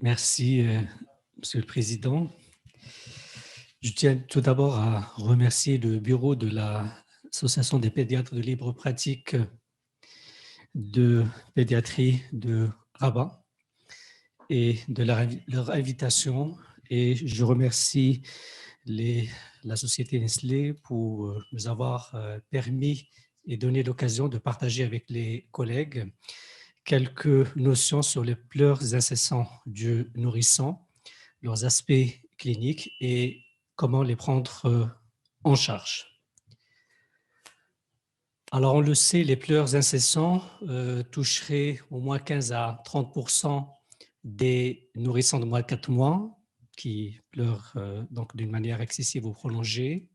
Merci, Monsieur le Président. Je tiens tout d'abord à remercier le bureau de l'Association des pédiatres de libre pratique de pédiatrie de Rabat et de leur invitation. Et je remercie la société Nestlé pour nous avoir permis et donné l'occasion de partager avec les collègues quelques notions sur les pleurs incessants du nourrisson, leurs aspects cliniques et comment les prendre en charge. Alors, on le sait, les pleurs incessants toucheraient au moins 15 à 30% des nourrissons de moins de 4 mois qui pleurent donc d'une manière excessive ou prolongée.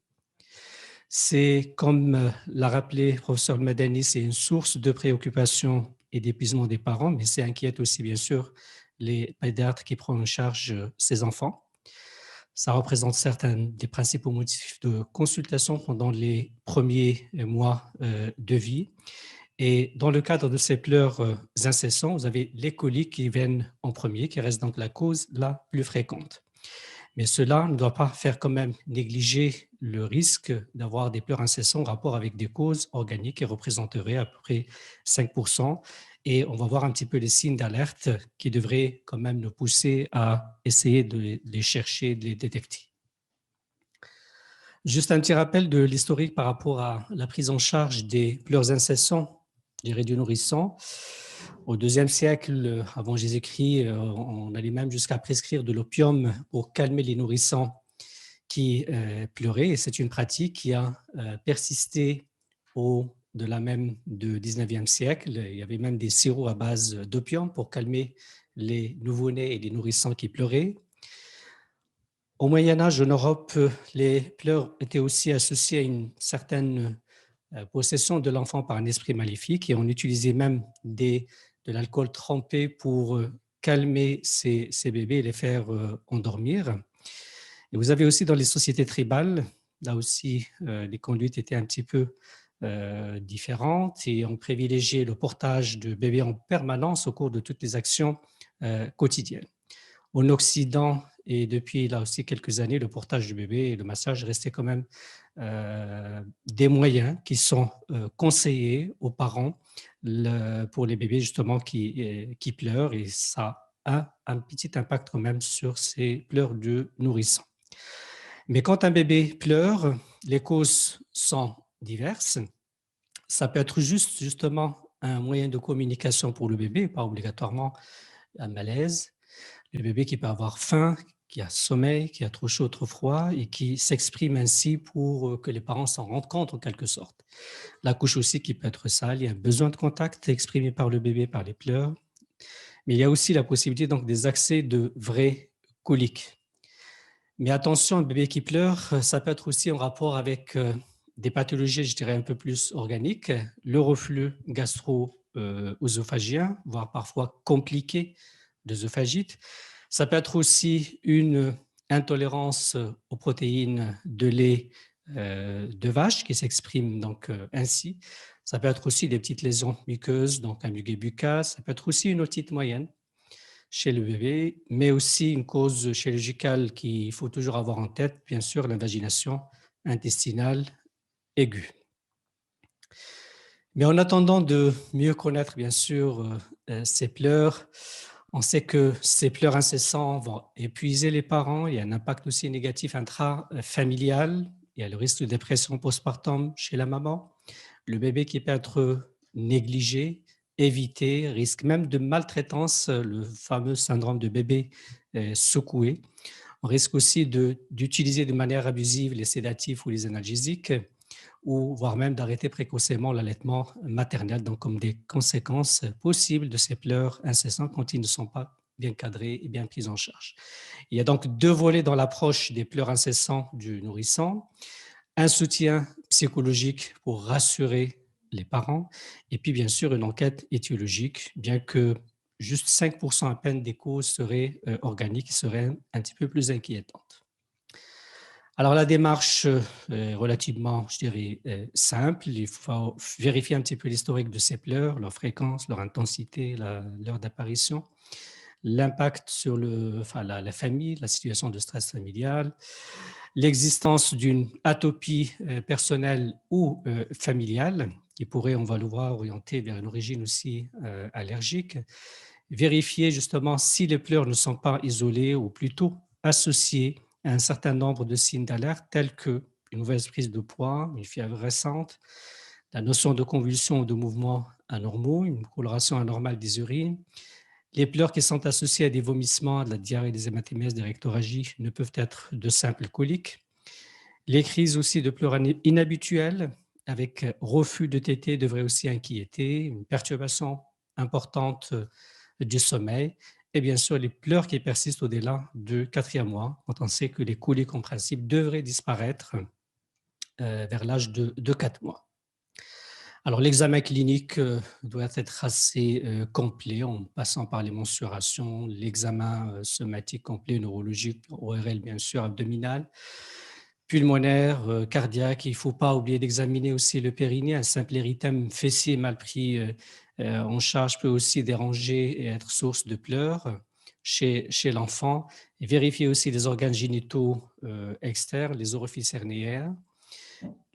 C'est, comme l'a rappelé le professeur Madani, c'est une source de préoccupation et d'épuisement des parents, mais ça inquiète aussi, bien sûr, les pédiatres qui prennent en charge ces enfants. Ça représente certains des principaux motifs de consultation pendant les premiers mois de vie. Et dans le cadre de ces pleurs incessants, vous avez les coliques qui viennent en premier, qui reste donc la cause la plus fréquente. Mais cela ne doit pas faire quand même négliger le risque d'avoir des pleurs incessants en rapport avec des causes organiques qui représenteraient à peu près 5%. Et on va voir un petit peu les signes d'alerte qui devraient quand même nous pousser à essayer de les chercher, de les détecter. Juste un petit rappel de l'historique par rapport à la prise en charge des pleurs incessants, je dirais du nourrisson. Au IIe siècle, avant Jésus-Christ, on allait même jusqu'à prescrire de l'opium pour calmer les nourrissons qui pleuraient. Et c'est une pratique qui a persisté au-delà même du XIXe siècle. Il y avait même des sirops à base d'opium pour calmer les nouveau-nés et les nourrissons qui pleuraient. Au Moyen-Âge, en Europe, les pleurs étaient aussi associés à une certaine possession de l'enfant par un esprit maléfique et on utilisait même de l'alcool trempé pour calmer ces bébés et les faire endormir. Et vous avez aussi dans les sociétés tribales, là aussi, les conduites étaient un petit peu différentes et on privilégiait le portage de bébés en permanence au cours de toutes les actions quotidiennes. En Occident, et depuis là aussi quelques années, le portage du bébé et le massage restaient quand même des moyens qui sont conseillés aux parents pour les bébés justement qui pleurent et ça a un petit impact quand même sur ces pleurs de nourrisson. Mais quand un bébé pleure, les causes sont diverses. Ça peut être justement un moyen de communication pour le bébé, pas obligatoirement un malaise. Le bébé qui peut avoir faim, qui a sommeil, qui a trop chaud, trop froid et qui s'exprime ainsi pour que les parents s'en rendent compte en quelque sorte. La couche aussi qui peut être sale, il y a un besoin de contact exprimé par le bébé par les pleurs, mais il y a aussi la possibilité donc des accès de vraies coliques. Mais attention, un bébé qui pleure, ça peut être aussi en rapport avec des pathologies, je dirais, un peu plus organiques, le reflux gastro-œsophagien, voire parfois compliqué d'œsophagite. Ça peut être aussi une intolérance aux protéines de lait de vache qui s'exprime donc ainsi. Ça peut être aussi des petites lésions muqueuses, donc un muquet buccal. Ça peut être aussi une otite moyenne chez le bébé, mais aussi une cause chirurgicale qu'il faut toujours avoir en tête, bien sûr, l'invagination intestinale aiguë. Mais en attendant de mieux connaître, bien sûr, ces pleurs, on sait que ces pleurs incessants vont épuiser les parents. Il y a un impact aussi négatif intrafamilial. Il y a le risque de dépression postpartum chez la maman. Le bébé qui peut être négligé, évité, risque même de maltraitance, le fameux syndrome de bébé secoué. On risque aussi d'utiliser de manière abusive les sédatifs ou les analgésiques, ou voire même d'arrêter précocement l'allaitement maternel, donc comme des conséquences possibles de ces pleurs incessants quand ils ne sont pas bien cadrés et bien pris en charge. Il y a donc deux volets dans l'approche des pleurs incessants du nourrisson, un soutien psychologique pour rassurer les parents, et puis bien sûr une enquête étiologique, bien que juste 5% à peine des causes seraient organiques, seraient un petit peu plus inquiétantes. Alors la démarche est relativement, je dirais, simple. Il faut vérifier un petit peu l'historique de ces pleurs, leur fréquence, leur intensité, l'heure d'apparition. l'impact sur la famille, la situation de stress familial, l'existence d'une atopie personnelle ou familiale qui pourrait, on va le voir, orienter vers une origine aussi allergique. Vérifier justement si les pleurs ne sont pas isolés ou plutôt associés à un certain nombre de signes d'alerte tels que une mauvaise prise de poids, une fièvre récente, la notion de convulsion ou de mouvements anormaux, une coloration anormale des urines. Les pleurs qui sont associés à des vomissements, à de la diarrhée, des hématémèses, des rectorragies ne peuvent être de simples coliques. Les crises aussi de pleurs inhabituelles avec refus de téter devraient aussi inquiéter, une perturbation importante du sommeil et bien sûr les pleurs qui persistent au-delà du 4e mois, quand on sait que les coliques en principe devraient disparaître vers l'âge de 4 mois. Alors l'examen clinique doit être assez complet en passant par les mensurations, l'examen somatique complet, neurologique, ORL bien sûr, abdominal, pulmonaire, cardiaque. Il ne faut pas oublier d'examiner aussi le périnée. Un simple érythème fessier mal pris en charge peut aussi déranger et être source de pleurs chez l'enfant. Et vérifier aussi les organes génitaux externes, les orifices hernéaires.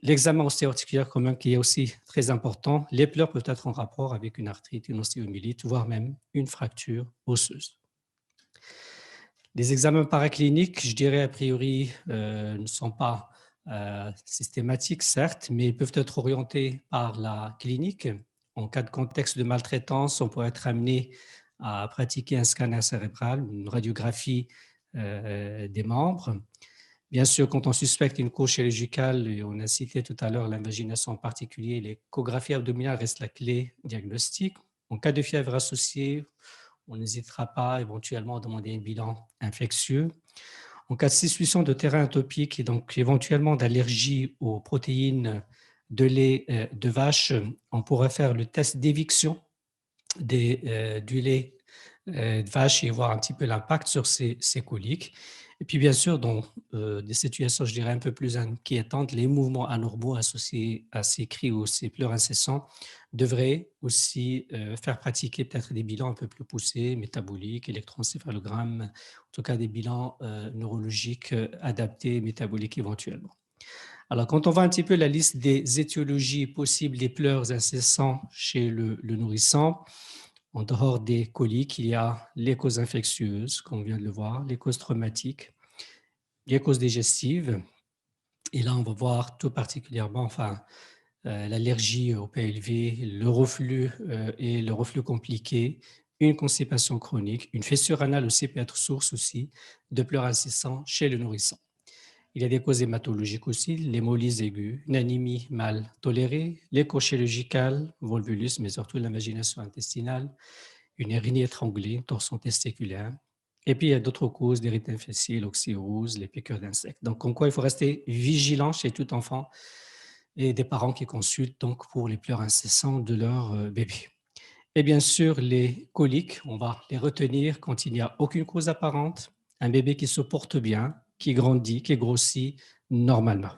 L'examen ostéo-articulaire quand même qui est aussi très important. Les pleurs peuvent être en rapport avec une arthrite, une ostéomyélite, voire même une fracture osseuse. Les examens paracliniques, je dirais a priori, ne sont pas systématiques, certes, mais peuvent être orientés par la clinique. En cas de contexte de maltraitance, on pourrait être amené à pratiquer un scanner cérébral, une radiographie des membres. Bien sûr, quand on suspecte une cause chirurgicale, et on a cité tout à l'heure l'invagination en particulier, l'échographie abdominale reste la clé diagnostique. En cas de fièvre associée, on n'hésitera pas éventuellement à demander un bilan infectieux. En cas de suspicion de terrain atopique et donc éventuellement d'allergie aux protéines de lait de vache, on pourrait faire le test d'éviction du lait de vache et voir un petit peu l'impact sur ces coliques. Et puis, bien sûr, dans des situations, je dirais, un peu plus inquiétantes, les mouvements anormaux associés à ces cris ou ces pleurs incessants devraient aussi faire pratiquer peut-être des bilans un peu plus poussés, métaboliques, électroencéphalogramme, en tout cas des bilans neurologiques adaptés, métaboliques éventuellement. Alors, quand on voit un petit peu la liste des étiologies possibles des pleurs incessants chez le nourrisson, en dehors des coliques, il y a les causes infectieuses, comme on vient de le voir, les causes traumatiques, les causes digestives. Et là, on va voir tout particulièrement l'allergie au PLV, le reflux et le reflux compliqué, une constipation chronique, une fissure anale aussi peut être source aussi de pleurs incessants chez le nourrisson. Il y a des causes hématologiques aussi, l'hémolyse aiguë, une anémie mal tolérée, l'écho chirurgical, volvulus, mais surtout l'imagination intestinale, une hernie étranglée, torsion testiculaire. Et puis, il y a d'autres causes d'érythème fessier, l'oxyrose, les piqûres d'insectes. Donc, en quoi il faut rester vigilant chez tout enfant et des parents qui consultent donc pour les pleurs incessants de leur bébé. Et bien sûr, les coliques, on va les retenir quand il n'y a aucune cause apparente, un bébé qui se porte bien, qui grandit, qui grossit normalement.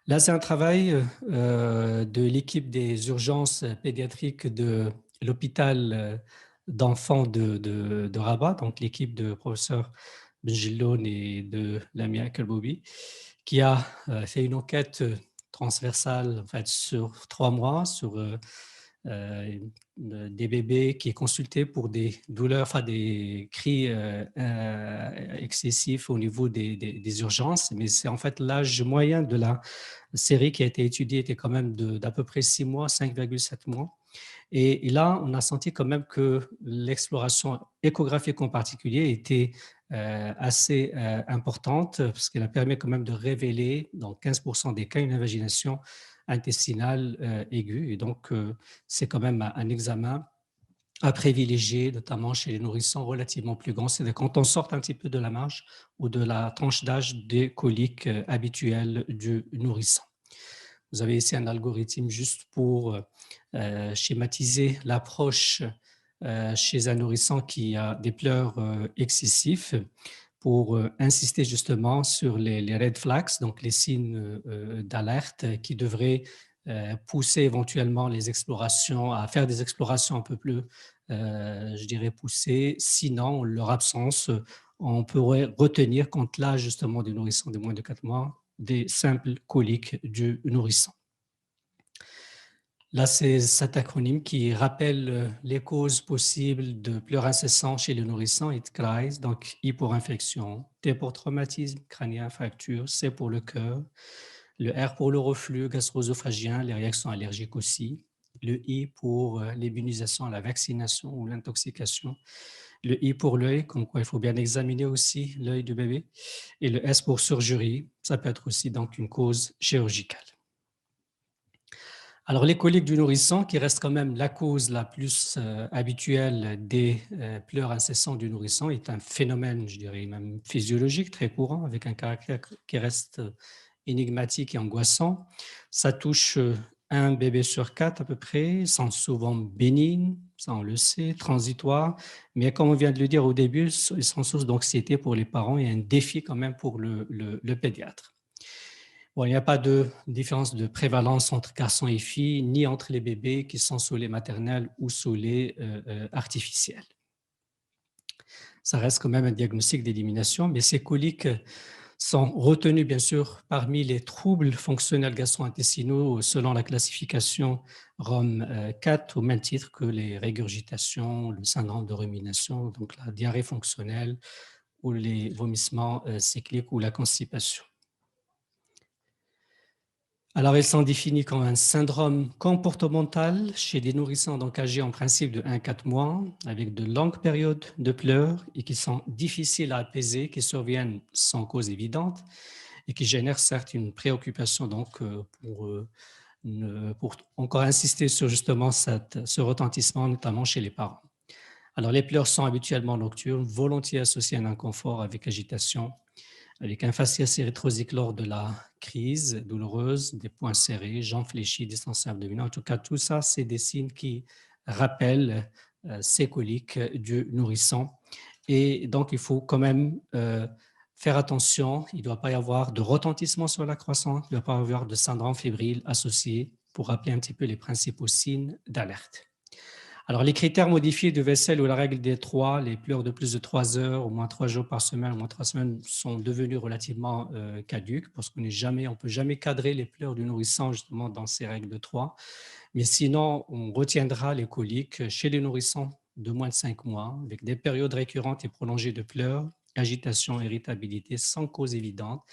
Là, c'est un travail de l'équipe des urgences pédiatriques de l'hôpital d'enfants de Rabat, donc l'équipe de professeur Benjiloun et de Lamia Kelboubi, qui a fait une enquête transversale en fait, sur 3 mois, sur des bébés qui est consulté pour des douleurs, enfin des cris excessifs au niveau des urgences, mais c'est en fait l'âge moyen de la série qui a été étudiée était quand même d'à peu près 6 mois, 5,7 mois. Et là, on a senti quand même que l'exploration échographique en particulier était assez importante parce qu'elle a permis quand même de révéler dans 15% des cas une invagination intestinale aiguë. Et donc, c'est quand même un examen à privilégier, notamment chez les nourrissons relativement plus grands. C'est quand on sort un petit peu de la marge ou de la tranche d'âge des coliques habituelles du nourrisson. Vous avez ici un algorithme juste pour schématiser l'approche chez un nourrisson qui a des pleurs excessifs pour insister justement sur les red flags, donc les signes d'alerte qui devraient pousser éventuellement les explorations à faire des explorations un peu plus je dirais, poussés. Sinon, leur absence, on pourrait retenir, contre l'âge justement du nourrisson de moins de 4 mois, des simples coliques du nourrisson. Là, c'est cet acronyme qui rappelle les causes possibles de pleurs incessants chez le nourrisson, HIT-CRIES, donc I pour infection, T pour traumatisme crânien, fracture, C pour le cœur, le R pour le reflux gastro-œsophagien, les réactions allergiques aussi, le I pour l'immunisation, la vaccination ou l'intoxication, le I pour l'œil, comme quoi il faut bien examiner aussi l'œil du bébé, et le S pour surgerie, ça peut être aussi donc une cause chirurgicale. Alors, les coliques du nourrisson, qui reste quand même la cause la plus habituelle des pleurs incessants du nourrisson, est un phénomène, je dirais même physiologique, très courant, avec un caractère qui reste énigmatique et angoissant. Ça touche un bébé sur 4 à peu près, sont souvent bénignes, ça on le sait, transitoires, mais comme on vient de le dire au début, ils sont source d'anxiété pour les parents et un défi quand même pour le pédiatre. Bon, il n'y a pas de différence de prévalence entre garçons et filles, ni entre les bébés qui sont sous lait maternel ou sous lait artificiel. Ça reste quand même un diagnostic d'élimination, mais ces coliques sont retenus bien sûr parmi les troubles fonctionnels gastro-intestinaux selon la classification ROM4, au même titre que les régurgitations, le syndrome de rumination, donc la diarrhée fonctionnelle ou les vomissements cycliques ou la constipation. Alors, ils sont définis comme un syndrome comportemental chez des nourrissons donc âgés en principe de 1 à 4 mois, avec de longues périodes de pleurs et qui sont difficiles à apaiser, qui surviennent sans cause évidente et qui génèrent certes une préoccupation donc pour encore insister sur justement ce retentissement, notamment chez les parents. Alors, les pleurs sont habituellement nocturnes, volontiers associées à un inconfort avec agitation, avec un faciès érythrosique lors de la crise douloureuse, des poings serrés, jambes fléchies, distension abdominale. En tout cas, tout ça, c'est des signes qui rappellent ces coliques du nourrisson. Et donc, il faut quand même faire attention. Il ne doit pas y avoir de retentissement sur la croissance, il ne doit pas y avoir de syndrome fébrile associé pour rappeler un petit peu les principaux signes d'alerte. Alors, les critères modifiés de Wessel ou la règle des 3, les pleurs de plus de 3 heures, au moins 3 jours par semaine, au moins 3 semaines, sont devenus relativement caduques parce qu'on ne peut jamais cadrer les pleurs du nourrisson justement dans ces règles de 3. Mais sinon, on retiendra les coliques chez les nourrissons de moins de 5 mois, avec des périodes récurrentes et prolongées de pleurs, agitation, irritabilité sans cause évidente,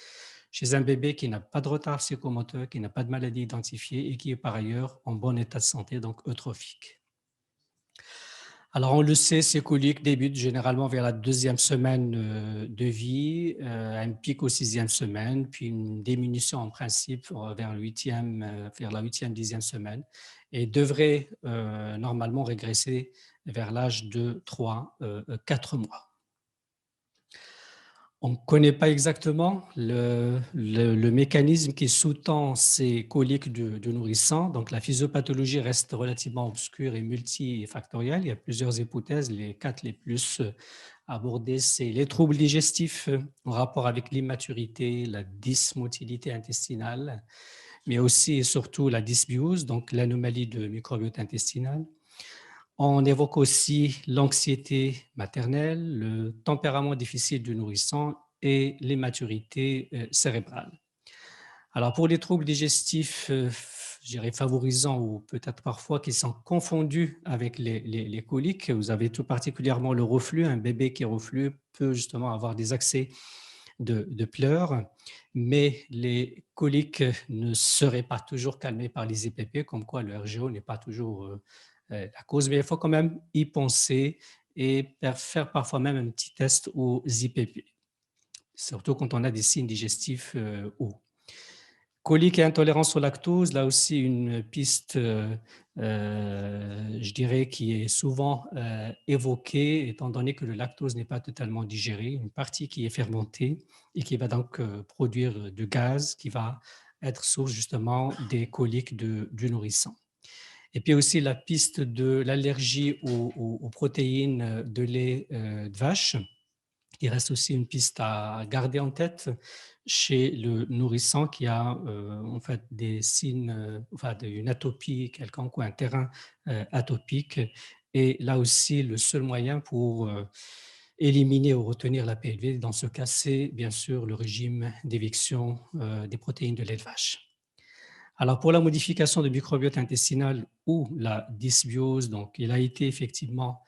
chez un bébé qui n'a pas de retard psychomoteur, qui n'a pas de maladie identifiée et qui est par ailleurs en bon état de santé, donc eutrophique. Alors, on le sait, ces coliques débutent généralement vers la 2e semaine de vie, un pic aux 6e semaine, puis une diminution en principe vers la 8e, 10e semaine, et devraient normalement régresser vers l'âge de 3-4 mois. On ne connaît pas exactement le mécanisme qui sous-tend ces coliques du nourrisson. Donc, la physiopathologie reste relativement obscure et multifactorielle. Il y a plusieurs hypothèses. Les 4 les plus abordées, c'est les troubles digestifs en rapport avec l'immaturité, la dysmotilité intestinale, mais aussi et surtout la dysbiose, donc l'anomalie de microbiote intestinal. On évoque aussi l'anxiété maternelle, le tempérament difficile du nourrisson et l'immaturité cérébrale. Alors, pour les troubles digestifs, je dirais favorisants ou peut-être parfois qui sont confondus avec les coliques, vous avez tout particulièrement le reflux. Un bébé qui reflue peut justement avoir des accès de pleurs, mais les coliques ne seraient pas toujours calmées par les IPP, comme quoi le RGO n'est pas toujours la cause, mais il faut quand même y penser et faire parfois même un petit test aux IPP, surtout quand on a des signes digestifs hauts. Colique et intolérance au lactose, là aussi une piste, je dirais, qui est souvent évoquée, étant donné que le lactose n'est pas totalement digéré, une partie qui est fermentée et qui va donc produire du gaz qui va être source justement des coliques du nourrisson. Et puis aussi la piste de l'allergie aux protéines de lait de vache. Il reste aussi une piste à garder en tête chez le nourrisson qui a en fait des signes, une atopie quelconque ou un terrain atopique est là aussi le seul moyen pour éliminer ou retenir la PLV. Dans ce cas, c'est bien sûr le régime d'éviction des protéines de lait de vache. Alors, pour la modification du microbiote intestinal ou la dysbiose, donc, il a été effectivement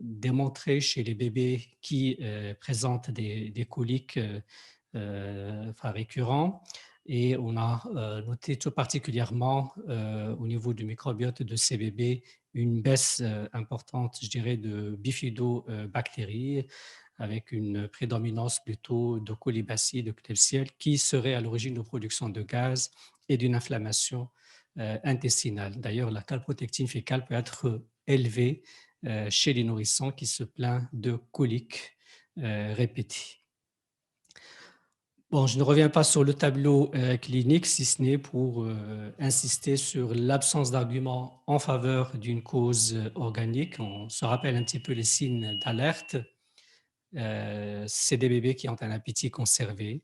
démontré chez les bébés qui présentent des coliques récurrents. Et on a noté tout particulièrement au niveau du microbiote de ces bébés une baisse importante, je dirais, de bifidobactéries avec une prédominance plutôt de colibacilles, de Klebsiella, qui serait à l'origine de production de gaz et d'une inflammation intestinale. D'ailleurs, la calprotectine fécale peut être élevée chez les nourrissons qui se plaignent de coliques répétées. Bon, je ne reviens pas sur le tableau clinique, si ce n'est pour insister sur l'absence d'arguments en faveur d'une cause organique. On se rappelle un petit peu les signes d'alerte. C'est des bébés qui ont un appétit conservé,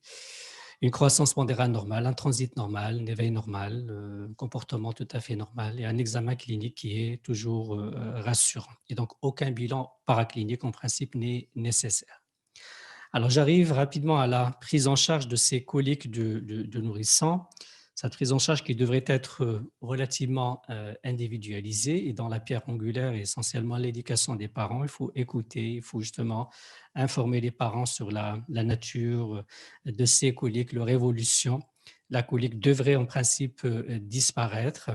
une croissance pondérale normale, un transit normal, un éveil normal, un comportement tout à fait normal et un examen clinique qui est toujours rassurant. Et donc, aucun bilan paraclinique en principe n'est nécessaire. Alors, j'arrive rapidement à la prise en charge de ces coliques de nourrissons. Cette prise en charge qui devrait être relativement individualisée et dans la pierre angulaire est essentiellement l'éducation des parents. Il faut écouter, il faut justement informer les parents sur la nature de ces coliques, leur évolution. La colique devrait en principe disparaître.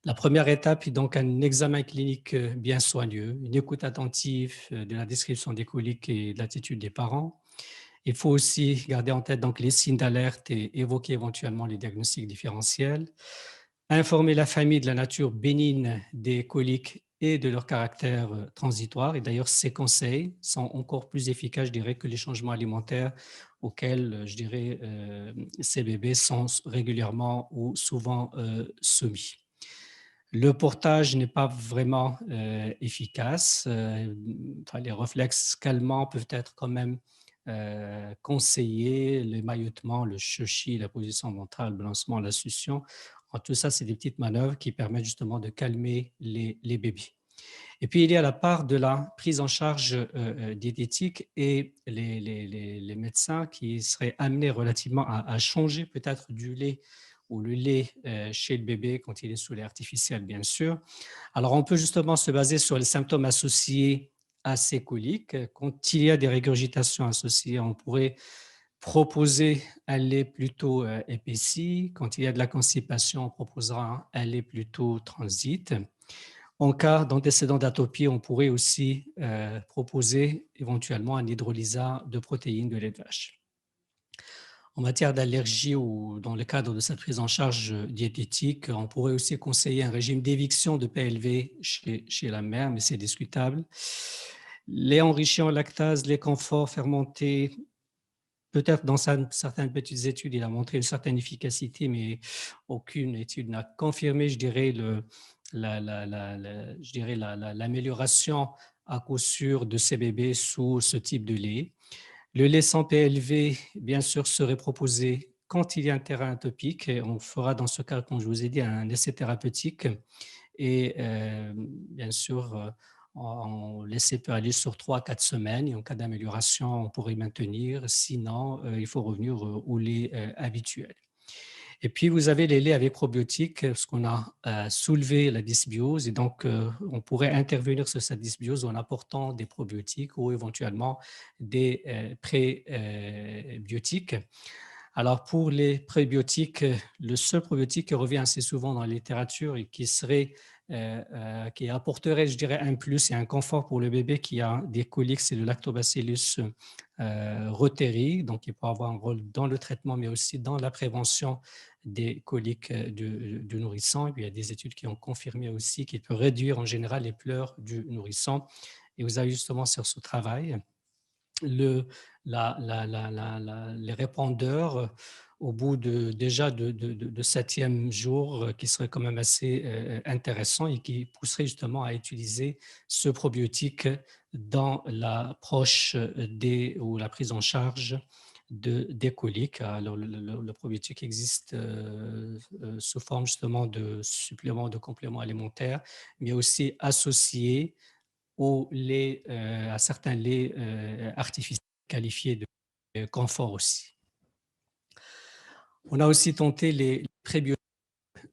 La première étape est donc un examen clinique bien soigneux, une écoute attentive de la description des coliques et de l'attitude des parents. Il faut aussi garder en tête donc les signes d'alerte et évoquer éventuellement les diagnostics différentiels. Informer la famille de la nature bénigne des coliques et de leur caractère transitoire. Et d'ailleurs, ces conseils sont encore plus efficaces, je dirais, que les changements alimentaires auxquels, je dirais, ces bébés sont régulièrement ou souvent soumis. Le portage n'est pas vraiment efficace. Les réflexes calmants peuvent être quand même conseillés. L'émaillotement, le shoshi, la position ventrale, le balancement, la succion. Tout ça, c'est des petites manœuvres qui permettent justement de calmer les bébés. Et puis, il y a la part de la prise en charge diététique et les médecins qui seraient amenés relativement à changer peut-être du lait ou le lait chez le bébé quand il est sous lait artificiel, bien sûr. Alors, on peut justement se baser sur les symptômes associés à ces coliques. Quand il y a des régurgitations associées, on pourrait proposer un lait plutôt épaissi. Quand il y a de la constipation, on proposera un lait plutôt transit. En cas d'antécédent d'atopie, on pourrait aussi proposer éventuellement un hydrolysat de protéines de lait de vache. En matière d'allergie ou dans le cadre de cette prise en charge diététique, on pourrait aussi conseiller un régime d'éviction de PLV chez la mère, mais c'est discutable. Lait enrichi en lactase, lait confort fermenté, peut-être dans certaines petites études, il a montré une certaine efficacité, mais aucune étude n'a confirmé, je dirais, l'amélioration à coup sûr de ces bébés sous ce type de lait. Le lait sans PLV, bien sûr, serait proposé quand il y a un terrain atopique. Et on fera dans ce cas, comme je vous ai dit, un essai thérapeutique. Et bien sûr, l'essai peut aller sur 3 à 4 semaines. Et en cas d'amélioration, on pourrait maintenir. Sinon, il faut revenir au lait habituel. Et puis, vous avez les laits avec probiotiques, parce qu'on a soulevé la dysbiose. Et donc, on pourrait intervenir sur cette dysbiose en apportant des probiotiques ou éventuellement des prébiotiques. Alors, pour les prébiotiques, le seul probiotique qui revient assez souvent dans la littérature et qui apporterait, je dirais, un plus et un confort pour le bébé qui a des coliques, c'est le Lactobacillus reuteri. Donc, il peut avoir un rôle dans le traitement, mais aussi dans la prévention des coliques du nourrisson. Et puis, il y a des études qui ont confirmé aussi qu'il peut réduire en général les pleurs du nourrisson. Et vous avez justement sur ce travail les répondeurs au bout déjà de 7e jour qui serait quand même assez intéressant et qui pousserait justement à utiliser ce probiotique dans l'approche ou la prise en charge des coliques. Alors, le probiotique existe sous forme justement de suppléments, de compléments alimentaires, mais aussi associé au lait, à certains laits artificiels qualifiés de confort aussi. On a aussi tenté les prébiotiques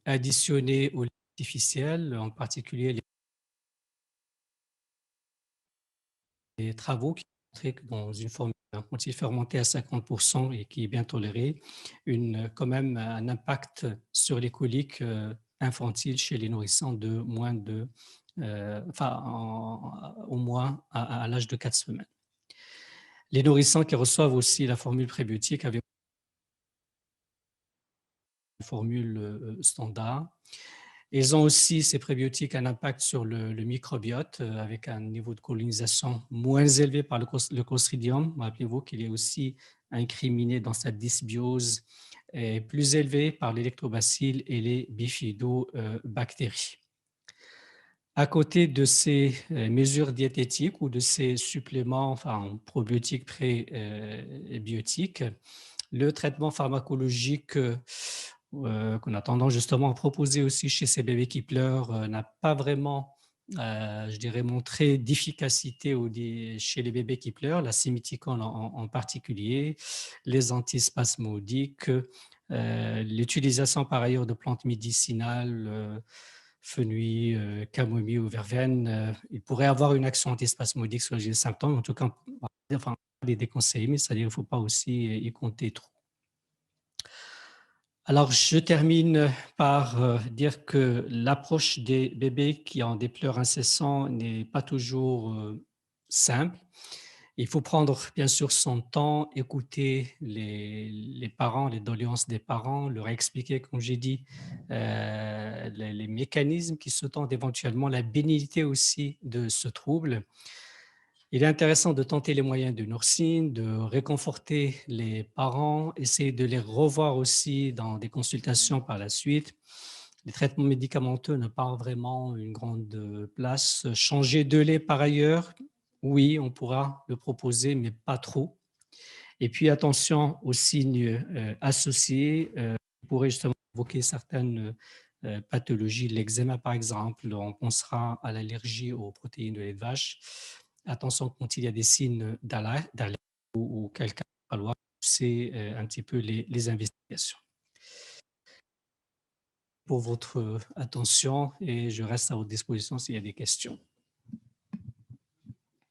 additionnés au lait artificiel, en particulier les travaux qui montraient que dans une formule anti-fermentée à 50% et qui est bien tolérée, quand même un impact sur les coliques infantiles chez les nourrissons de moins de, au moins à l'âge de 4 semaines. Les nourrissons qui reçoivent aussi la formule prébiotique avec une formule standard. Ils ont aussi, ces prébiotiques, un impact sur le microbiote avec un niveau de colonisation moins élevé par le Clostridium. Rappelez-vous qu'il est aussi incriminé dans sa dysbiose et plus élevé par l'électrobacille et les bifidobactéries. À côté de ces mesures diététiques ou de ces suppléments, enfin probiotiques prébiotiques, le traitement pharmacologique qu'on a tendance justement à proposer aussi chez ces bébés qui pleurent n'a pas vraiment, je dirais, montré d'efficacité chez les bébés qui pleurent, la simithicone en particulier, les antispasmodiques, l'utilisation par ailleurs de plantes médicinales, fenouil, camomille ou verveine, il pourrait avoir une action antispasmodique sur les symptômes, en tout cas, enfin, les déconseiller, mais c'est-à-dire qu'il ne faut pas aussi y compter trop. Alors, je termine par dire que l'approche des bébés qui ont des pleurs incessants n'est pas toujours simple. Il faut prendre bien sûr son temps, écouter les parents, les doléances des parents, leur expliquer, comme j'ai dit, les mécanismes qui sous-tendent éventuellement la bénignité aussi de ce trouble. Il est intéressant de tenter les moyens de nursing, de réconforter les parents, essayer de les revoir aussi dans des consultations par la suite. Les traitements médicamenteux n'ont pas vraiment une grande place. Changer de lait par ailleurs, oui, on pourra le proposer, mais pas trop. Et puis attention aux signes associés. On pourrait justement évoquer certaines pathologies, l'eczéma par exemple, on pensera à l'allergie aux protéines de lait de vache. Attention quand il y a des signes d'alerte ou quelqu'un va falloir pousser un petit peu les investigations. Pour votre attention et je reste à votre disposition s'il y a des questions.